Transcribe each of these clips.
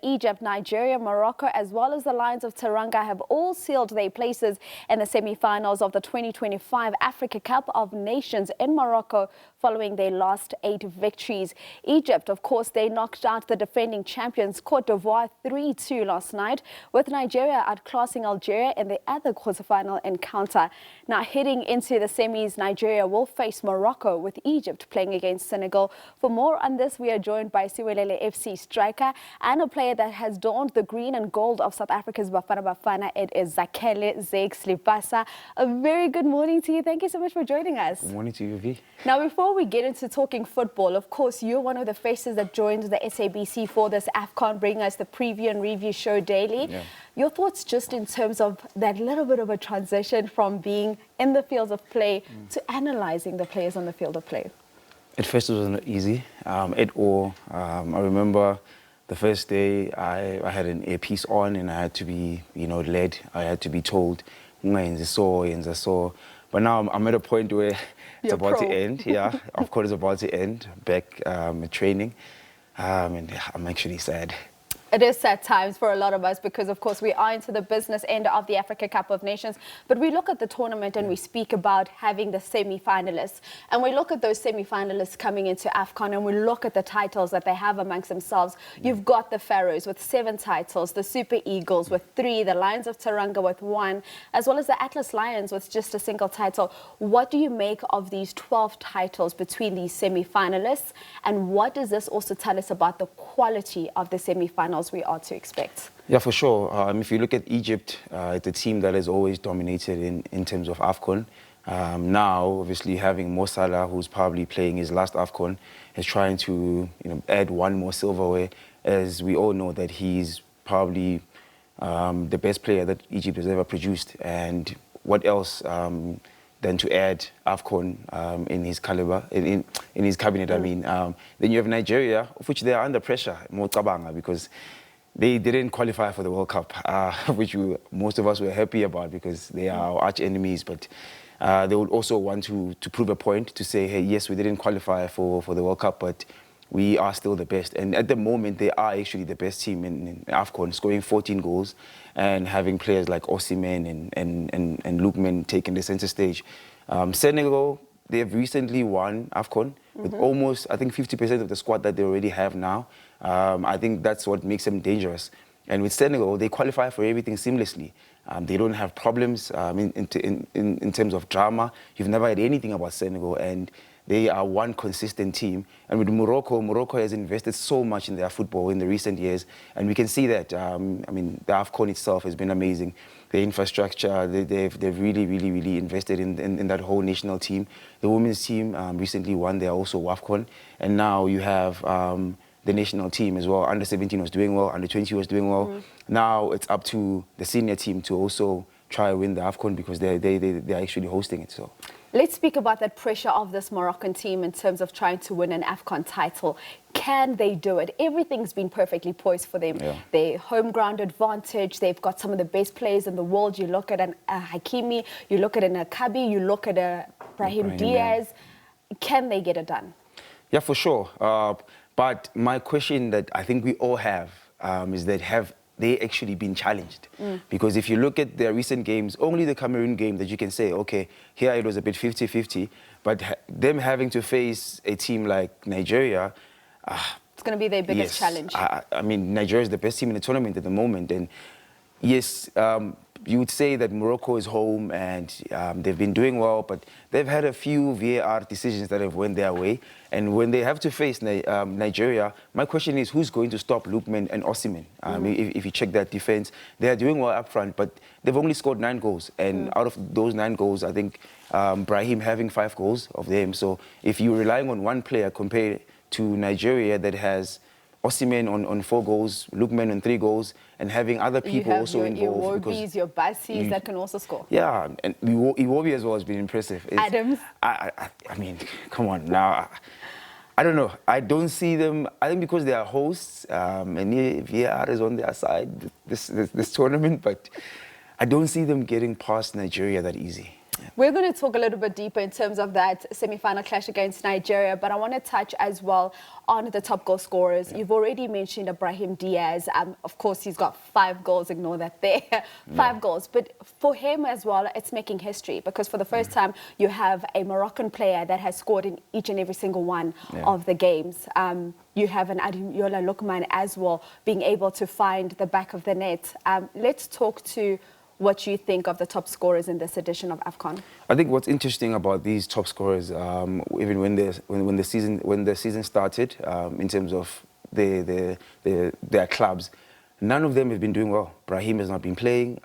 Egypt, Nigeria, Morocco, as well as the Lions of Teranga have all sealed their places in the semi-finals of the 2025 Africa Cup of Nations in Morocco following their last 8 victories. Egypt, of course, they knocked out the defending champions Côte d'Ivoire 3-2 last night, with Nigeria outclassing Algeria in the other quarterfinal encounter. Now, heading into the semis, Nigeria will face Morocco, with Egypt playing against Senegal. For more on this, we are joined by Siwelele FC striker and a player that has donned the green and gold of South Africa's Bafana Bafana. It is Zakhele Lepasa. A very good morning to you. Thank you so much for joining us. Good morning to you, V. Now, before we get into talking football, of course, you're one of the faces that joined the SABC for this AFCON, bringing us the preview and review show daily. Yeah. Your thoughts just in terms of that little bit of a transition from being in the fields of play to analysing the players on the field of play? At first, it wasn't easy at all. I remember the first day I had an earpiece on and I had to be, led. I had to be told, so. But now I'm at a point where it's about to end. Yeah, of course, it's about to end. Back at training, and I'm actually sad. It is sad times for a lot of us because, of course, we are into the business end of the Africa Cup of Nations. But we look at the tournament and we speak about having the semi-finalists. And we look at those semi-finalists coming into AFCON and we look at the titles that they have amongst themselves. You've got the Pharaohs with 7 titles, the Super Eagles with 3, the Lions of Teranga with 1, as well as the Atlas Lions with just a single title. What do you make of these 12 titles between these semi-finalists? And what does this also tell us about the quality of the semi-finals we are to expect? Yeah, for sure. If you look at Egypt, it's a team that has always dominated in terms of AFCON. Now, obviously, having Mo Salah, who's probably playing his last AFCON, is trying to add one more silverware, as we all know that he's probably the best player that Egypt has ever produced. And what else than to add AFCON in his caliber, in his cabinet, I mean. Then you have Nigeria, of which they are under pressure, because they didn't qualify for the World Cup, which most of us were happy about because they are our arch enemies. But they would also want to prove a point to say, hey, yes, we didn't qualify for the World Cup, but we are still the best. And at the moment, they are actually the best team in AFCON, scoring 14 goals and having players like Osimhen and Lookman taking the center stage. Senegal, they have recently won AFCON with almost, I think, 50% of the squad that they already have now. I think that's what makes them dangerous. And with Senegal, they qualify for everything seamlessly. They don't have problems in terms of drama. You've never had anything about Senegal, and they are one consistent team. And with Morocco has invested so much in their football in the recent years. And we can see that. The AFCON itself has been amazing. The infrastructure, they've really invested in that whole national team. The women's team recently won their also AFCON. And now you have the national team as well. Under 17 was doing well, under 20 was doing well. Now it's up to the senior team to also try and win the AFCON because they're actually hosting it. So let's speak about that pressure of this Moroccan team in terms of trying to win an AFCON title. Can they do it? Everything's been perfectly poised for them. Yeah. Their home ground advantage, they've got some of the best players in the world. You look at a Hakimi, you look at an Akabi, you look at a Brahim Diaz. Yeah. Can they get it done? Yeah, for sure. But my question that I think we all have is that have they actually been challenged? Because if you look at their recent games, only the Cameroon game that you can say, okay, here it was a bit 50-50, but them having to face a team like Nigeria, it's going to be their biggest challenge. I mean, Nigeria is the best team in the tournament at the moment. And yes, you would say that Morocco is home and they've been doing well, but they've had a few VAR decisions that have went their way. And when they have to face Nigeria, my question is, who's going to stop Lookman and Osimhen? If you check that defense, they are doing well up front, but they've only scored 9 goals. And out of those 9 goals, I think Brahim having 5 goals of them. So if you're relying on one player compared to Nigeria that has Osimhen on 4 goals, Lookman on 3 goals, and having other people also involved. You have your Bassis that can also score. Yeah, and Iwobi as well has been impressive. Adams. I mean, come on now. I don't know. I don't see them. I think because they are hosts and VAR is on their side this tournament, but I don't see them getting past Nigeria that easy. Yeah. We're going to talk a little bit deeper in terms of that semi-final clash against Nigeria, but I want to touch as well on the top goal scorers. You've already mentioned Ibrahim Diaz. Of course, he's got 5 goals. Ignore that there. 5 goals. But for him as well, it's making history because for the first time, you have a Moroccan player that has scored in each and every single one of the games. You have an Ademola Lookman as well being able to find the back of the net. Let's talk to what you think of the top scorers in this edition of AFCON. I think what's interesting about these top scorers, even when the season started, in terms of their clubs, none of them have been doing well. Brahim has not been playing.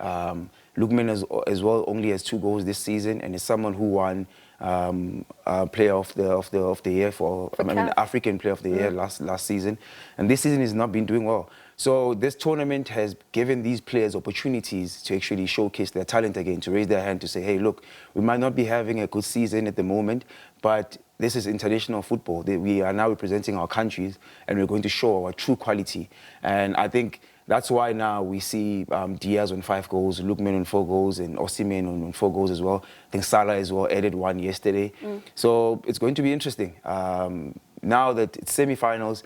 Lookman as well only has 2 goals this season, and is someone who won Player of the Year for African Player of the Year last season, and this season has not been doing well. So this tournament has given these players opportunities to actually showcase their talent again, to raise their hand, to say, hey, look, we might not be having a good season at the moment, but this is international football. We are now representing our countries, and we're going to show our true quality. And I think that's why now we see Diaz on 5 goals, Lookman on 4 goals, and Osimhen on 4 goals as well. I think Salah as well added 1 yesterday. So it's going to be interesting. Now that it's semi-finals,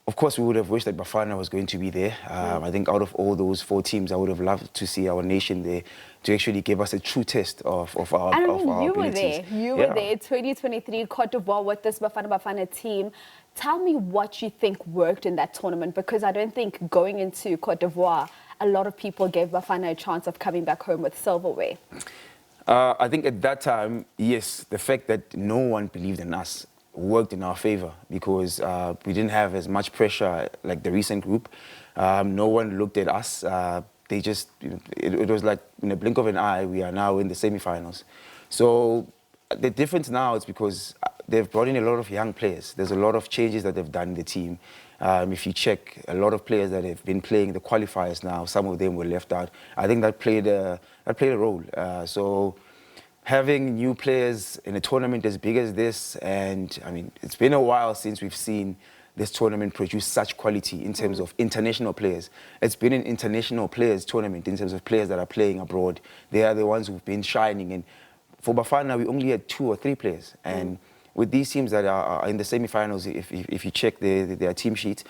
of course, we would have wished that Bafana was going to be there. I think out of all those 4 teams, I would have loved to see our nation there to actually give us a true test of our abilities. You were there. You were there, 2023 Côte d'Ivoire with this Bafana Bafana team. Tell me what you think worked in that tournament, because I don't think going into Côte d'Ivoire, a lot of people gave Bafana a chance of coming back home with silverware. I think at that time, yes, the fact that no one believed in us worked in our favor, because we didn't have as much pressure like the recent group. No one looked at us. They just, it was like in a blink of an eye, we are now in the semi-finals. So the difference now is because they've brought in a lot of young players. There's a lot of changes that they've done in the team. If you check, a lot of players that have been playing the qualifiers now, some of them were left out. I think that played a role. So having new players in a tournament as big as this, and I mean, it's been a while since we've seen this tournament produce such quality in terms of international players. It's been an international players tournament in terms of players that are playing abroad. They are the ones who've been shining. And for Bafana, we only had 2 or 3 players. And with these teams that are in the semi-finals, if you check their team sheets,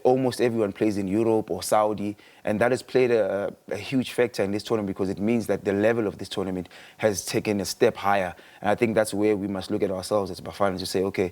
almost everyone plays in Europe or Saudi, and that has played a huge factor in this tournament, because it means that the level of this tournament has taken a step higher. And I think that's where we must look at ourselves as Bafana to say, okay,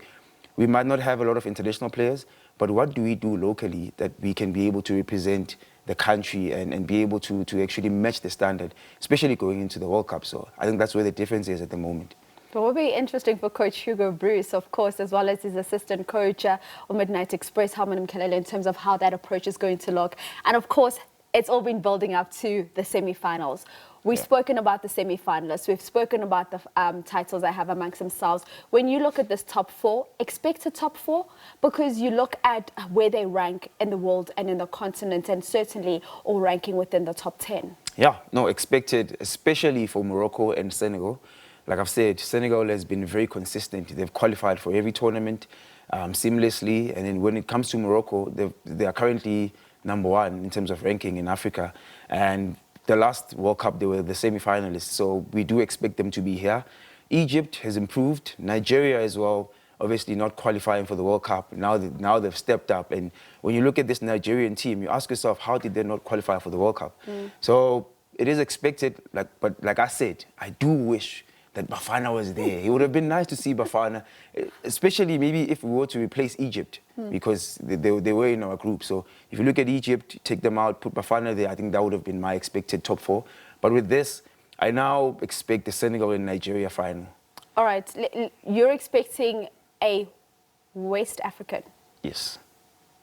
we might not have a lot of international players, but what do we do locally that we can be able to represent the country and be able to actually match the standard, especially going into the World Cup? So I think that's where the difference is at the moment. It will be interesting for Coach Hugo Bruce, of course, as well as his assistant coach, or Midnight Express, Harmon Mkhalele, in terms of how that approach is going to look. And of course, it's all been building up to the semi-finals. We've spoken about the semi-finalists. We've spoken about the titles they have amongst themselves. When you look at this top 4, expect a top 4, because you look at where they rank in the world and in the continent, and certainly all ranking within the top 10. Yeah, no, expected, especially for Morocco and Senegal. Like I've said, Senegal has been very consistent. They've qualified for every tournament seamlessly. And then when it comes to Morocco, they are currently #1 in terms of ranking in Africa. And the last World Cup, they were the semi-finalists. So we do expect them to be here. Egypt has improved. Nigeria as well, obviously not qualifying for the World Cup. Now they've stepped up. And when you look at this Nigerian team, you ask yourself, how did they not qualify for the World Cup? So it is expected, but like I said, I do wish that Bafana was there. It would have been nice to see Bafana, especially maybe if we were to replace Egypt, because they were in our group. So if you look at Egypt, take them out, put Bafana there, I think that would have been my expected top 4. But with this, I now expect the Senegal and Nigeria final. All right, you're expecting a West African? Yes.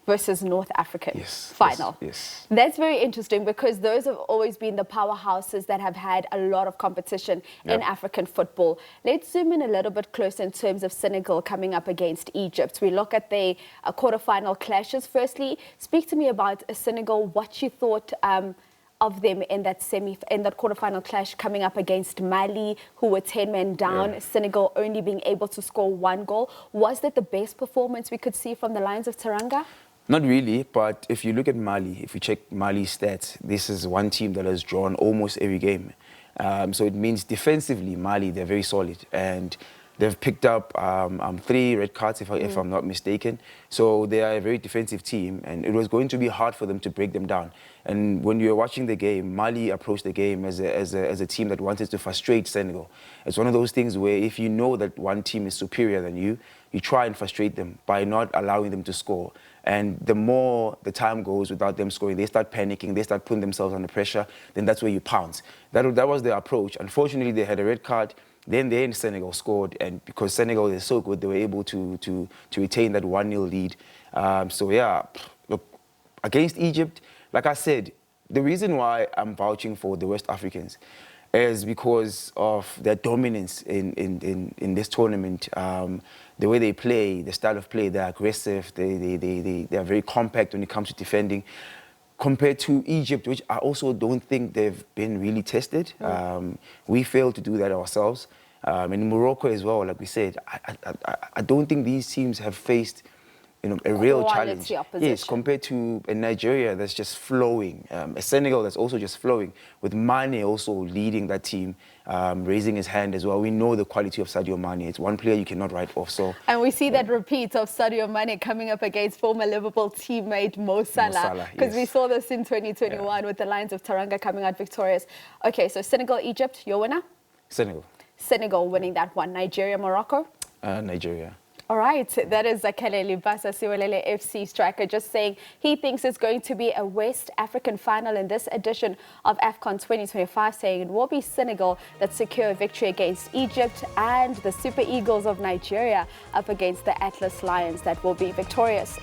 Versus North African final. Yes. That's very interesting, because those have always been the powerhouses that have had a lot of competition in African football. Let's zoom in a little bit closer in terms of Senegal coming up against Egypt. We look at the quarterfinal clashes. Firstly, speak to me about Senegal, what you thought of them in that quarterfinal clash coming up against Mali, who were 10 men down, Senegal only being able to score 1 goal. Was that the best performance we could see from the Lions of Teranga? Not really, but if you look at Mali, if you check Mali's stats, this is one team that has drawn almost every game. So it means defensively, Mali, they're very solid. And they've picked up 3 red cards, if I'm not mistaken. So they are a very defensive team, and it was going to be hard for them to break them down. And when you're watching the game, Mali approached the game as a team that wanted to frustrate Senegal. It's one of those things where if you know that one team is superior than you, you try and frustrate them by not allowing them to score. And the more the time goes without them scoring, they start panicking, they start putting themselves under pressure, then that's where you pounce. That was their approach. Unfortunately, they had a red card. Then Senegal scored, and because Senegal is so good, they were able to retain that 1-0 lead. So yeah, look, against Egypt, like I said, the reason why I'm vouching for the West Africans is because of their dominance in this tournament. The way they play, the style of play, they're aggressive, they are very compact when it comes to defending. Compared to Egypt, which I also don't think they've been really tested. We failed to do that ourselves. In Morocco as well, like we said, I don't think these teams have faced a real challenge. Opposition. Yes, compared to a Nigeria that's just flowing, a Senegal that's also just flowing, with Mane also leading that team, raising his hand as well. We know the quality of Sadio Mane. It's one player you cannot write off. So, and we see that repeat of Sadio Mane coming up against former Liverpool teammate Mo Salah, because we saw this in 2021 with the Lions of Teranga coming out victorious. Okay, so Senegal, Egypt, your winner? Senegal. Senegal winning that one. Nigeria, Morocco? Nigeria. All right, that is Zakhele Lepasa, Siwelele FC striker, just saying he thinks it's going to be a West African final in this edition of AFCON 2025, saying it will be Senegal that secure a victory against Egypt and the Super Eagles of Nigeria up against the Atlas Lions that will be victorious.